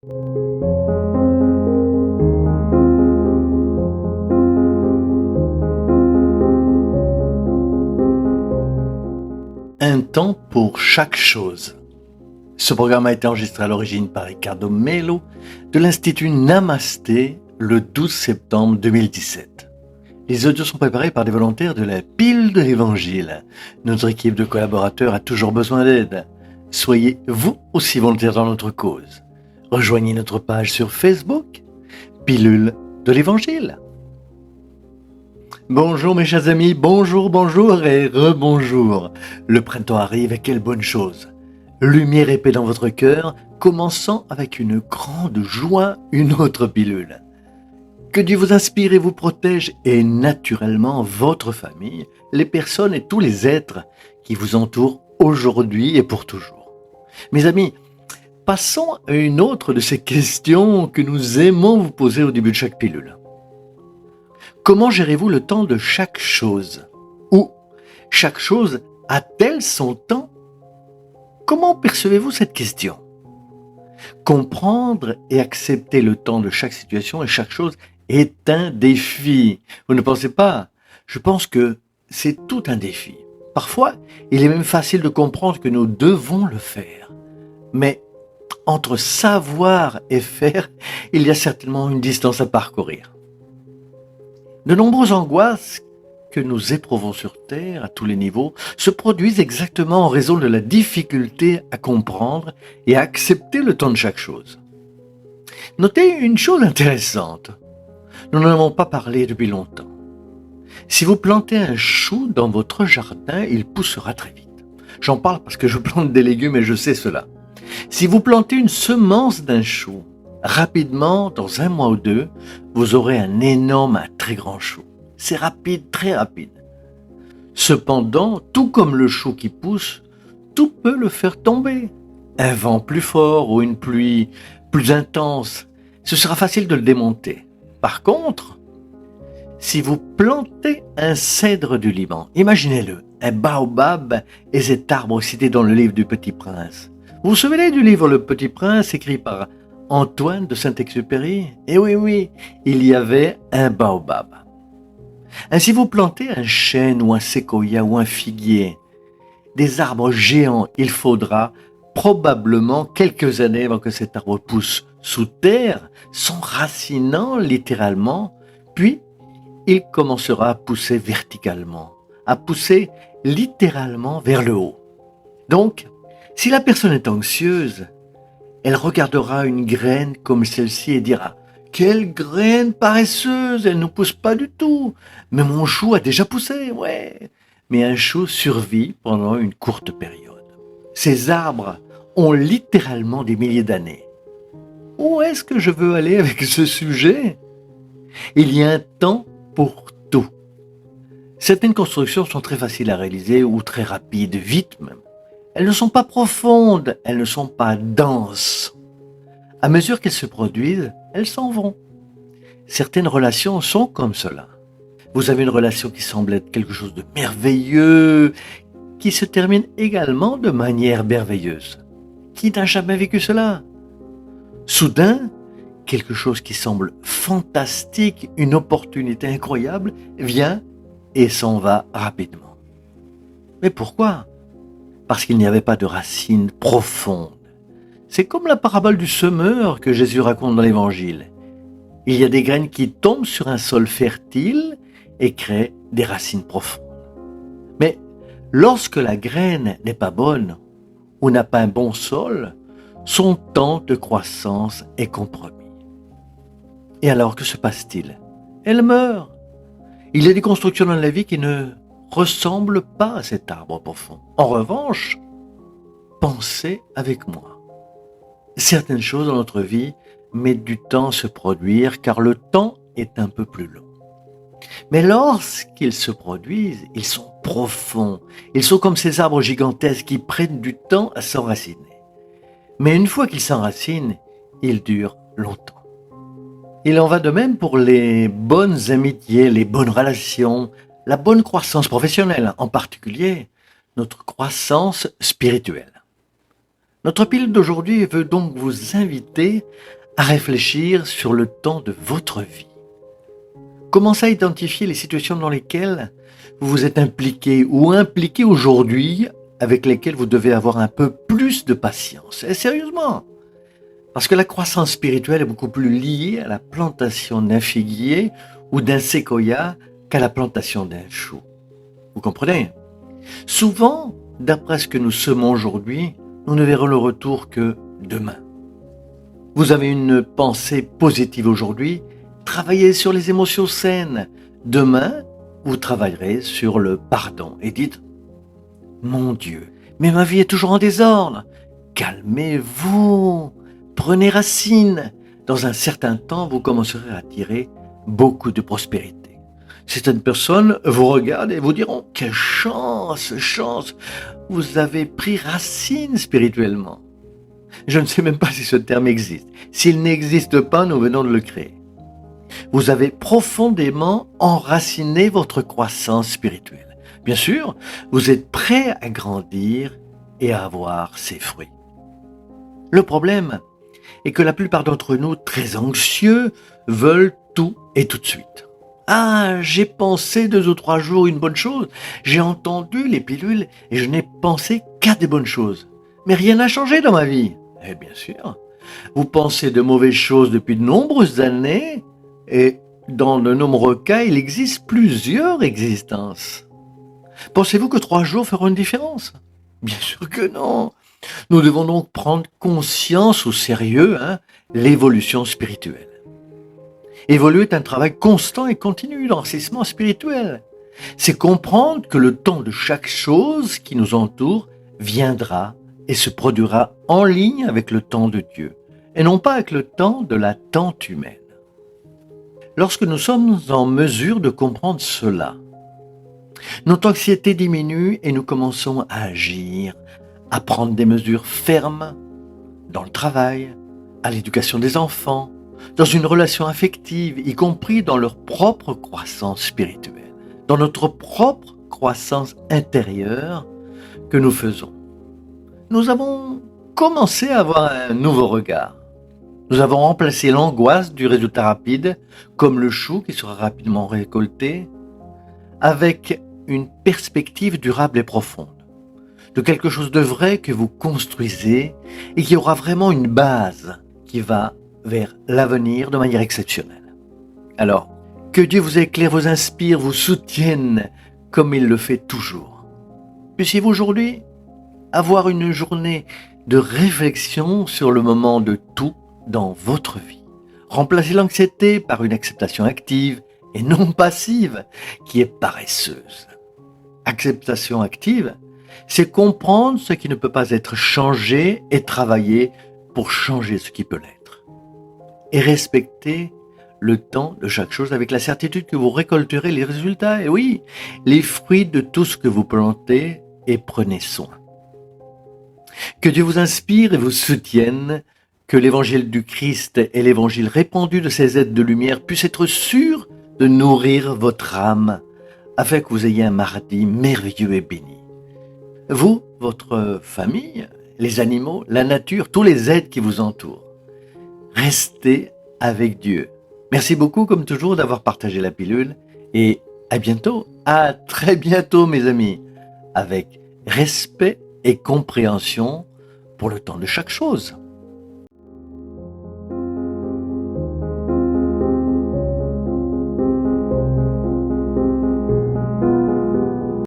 Un temps pour chaque chose. Ce programme a été enregistré à l'origine par Ricardo Melo de l'Institut Namasté le 12 septembre 2017. Les audios sont préparés par des volontaires de la Pile de l'Évangile. Notre équipe de collaborateurs a toujours besoin d'aide. Soyez vous aussi volontaires dans notre cause. Rejoignez notre page sur Facebook, Pilule de l'Évangile. Bonjour mes chers amis, bonjour et rebonjour. Le printemps arrive et quelle bonne chose. Lumière et paix dans votre cœur, commençant avec une grande joie, une autre pilule. Que Dieu vous inspire et vous protège et naturellement votre famille, les personnes et tous les êtres qui vous entourent aujourd'hui et pour toujours. Mes amis, passons à une autre de ces questions que nous aimons vous poser au début de chaque pilule. Comment gérez-vous le temps de chaque chose? Ou chaque chose a-t-elle son temps? Comment percevez-vous cette question? Comprendre et accepter le temps de chaque situation et chaque chose est un défi. Vous ne pensez pas? Je pense que c'est tout un défi. Parfois, il est même facile de comprendre que nous devons le faire. Mais entre savoir et faire, il y a certainement une distance à parcourir. De nombreuses angoisses que nous éprouvons sur Terre à tous les niveaux se produisent exactement en raison de la difficulté à comprendre et à accepter le temps de chaque chose. Notez une chose intéressante. Nous n'en avons pas parlé depuis longtemps. Si vous plantez un chou dans votre jardin, il poussera très vite. J'en parle parce que je plante des légumes et je sais cela. Si vous plantez une semence d'un chou, rapidement, dans 1 mois ou 2, vous aurez un très grand chou. C'est rapide, très rapide. Cependant, tout comme le chou qui pousse, tout peut le faire tomber. Un vent plus fort ou une pluie plus intense, ce sera facile de le démonter. Par contre, si vous plantez un cèdre du Liban, imaginez-le, un baobab et cet arbre cité dans le livre du Petit Prince. Vous vous souvenez du livre Le Petit Prince écrit par Antoine de Saint-Exupéry? Eh oui, il y avait un baobab. Ainsi vous plantez un chêne ou un séquoia ou un figuier, des arbres géants, il faudra probablement quelques années avant que cet arbre pousse sous terre, s'enracinant littéralement, puis il commencera à pousser verticalement, à pousser littéralement vers le haut. Donc, si la personne est anxieuse, elle regardera une graine comme celle-ci et dira « Quelle graine paresseuse, elle ne pousse pas du tout. Mais mon chou a déjà poussé, ouais. » Mais un chou survit pendant une courte période. Ces arbres ont littéralement des milliers d'années. Où est-ce que je veux aller avec ce sujet? Il y a un temps pour tout. Certaines constructions sont très faciles à réaliser ou très rapides, vite même. Elles ne sont pas profondes, elles ne sont pas denses. À mesure qu'elles se produisent, elles s'en vont. Certaines relations sont comme cela. Vous avez une relation qui semble être quelque chose de merveilleux, qui se termine également de manière merveilleuse. Qui n'a jamais vécu cela? Soudain, quelque chose qui semble fantastique, une opportunité incroyable, vient et s'en va rapidement. Mais pourquoi? Parce qu'il n'y avait pas de racines profondes. C'est comme la parabole du semeur que Jésus raconte dans l'Évangile. Il y a des graines qui tombent sur un sol fertile et créent des racines profondes. Mais lorsque la graine n'est pas bonne ou n'a pas un bon sol, son temps de croissance est compromis. Et alors, que se passe-t-il? Elle meurt. Il y a des constructions dans la vie qui ne ressemblent pas à cet arbre profond. En revanche, pensez avec moi. Certaines choses dans notre vie mettent du temps à se produire car le temps est un peu plus long. Mais lorsqu'ils se produisent, ils sont profonds. Ils sont comme ces arbres gigantesques qui prennent du temps à s'enraciner. Mais une fois qu'ils s'enracinent, ils durent longtemps. Il en va de même pour les bonnes amitiés, les bonnes relations, la bonne croissance professionnelle, en particulier notre croissance spirituelle. Notre pile d'aujourd'hui veut donc vous inviter à réfléchir sur le temps de votre vie. Commencez à identifier les situations dans lesquelles vous vous êtes impliqué aujourd'hui, avec lesquelles vous devez avoir un peu plus de patience. Et sérieusement, parce que la croissance spirituelle est beaucoup plus liée à la plantation d'un figuier ou d'un séquoia qu'à la plantation d'un chou. Vous comprenez? Souvent, d'après ce que nous semons aujourd'hui, nous ne verrons le retour que demain. Vous avez une pensée positive aujourd'hui, travaillez sur les émotions saines. Demain, vous travaillerez sur le pardon et dites « Mon Dieu, mais ma vie est toujours en désordre. Calmez-vous, prenez racine. Dans un certain temps, vous commencerez à tirer beaucoup de prospérité. » Certaines personnes vous regardent et vous diront « Quelle chance, chance, vous avez pris racine spirituellement. » Je ne sais même pas si ce terme existe. S'il n'existe pas, nous venons de le créer. Vous avez profondément enraciné votre croissance spirituelle. Bien sûr, vous êtes prêt à grandir et à avoir ses fruits. Le problème est que la plupart d'entre nous, très anxieux, veulent tout et tout de suite. Ah, j'ai pensé 2 ou 3 jours une bonne chose. J'ai entendu les pilules et je n'ai pensé qu'à des bonnes choses. Mais rien n'a changé dans ma vie. Eh bien sûr, vous pensez de mauvaises choses depuis de nombreuses années et dans de nombreux cas, il existe plusieurs existences. Pensez-vous que 3 jours feront une différence? Bien sûr que non. Nous devons donc prendre conscience au sérieux l'évolution spirituelle. Évoluer est un travail constant et continu d'enrichissement spirituel. C'est comprendre que le temps de chaque chose qui nous entoure viendra et se produira en ligne avec le temps de Dieu, et non pas avec le temps de l'attente humaine. Lorsque nous sommes en mesure de comprendre cela, notre anxiété diminue et nous commençons à agir, à prendre des mesures fermes dans le travail, à l'éducation des enfants, dans une relation affective, y compris dans leur propre croissance spirituelle, dans notre propre croissance intérieure que nous faisons. Nous avons commencé à avoir un nouveau regard. Nous avons remplacé l'angoisse du résultat rapide, comme le chou qui sera rapidement récolté, avec une perspective durable et profonde, de quelque chose de vrai que vous construisez et qui aura vraiment une base qui va vers l'avenir de manière exceptionnelle. Alors, que Dieu vous éclaire, vous inspire, vous soutienne comme il le fait toujours. Puissiez-vous aujourd'hui avoir une journée de réflexion sur le moment de tout dans votre vie. Remplacez l'anxiété par une acceptation active et non passive qui est paresseuse. Acceptation active, c'est comprendre ce qui ne peut pas être changé et travailler pour changer ce qui peut l'être. Et respecter le temps de chaque chose avec la certitude que vous récolterez les résultats, et oui, les fruits de tout ce que vous plantez, et prenez soin. Que Dieu vous inspire et vous soutienne, que l'évangile du Christ et l'évangile répandu de ces êtres de lumière puissent être sûrs de nourrir votre âme, afin que vous ayez un mardi merveilleux et béni. Vous, votre famille, les animaux, la nature, tous les êtres qui vous entourent. Restez avec Dieu. Merci beaucoup, comme toujours, d'avoir partagé la pilule et à bientôt. À très bientôt, mes amis, avec respect et compréhension pour le temps de chaque chose.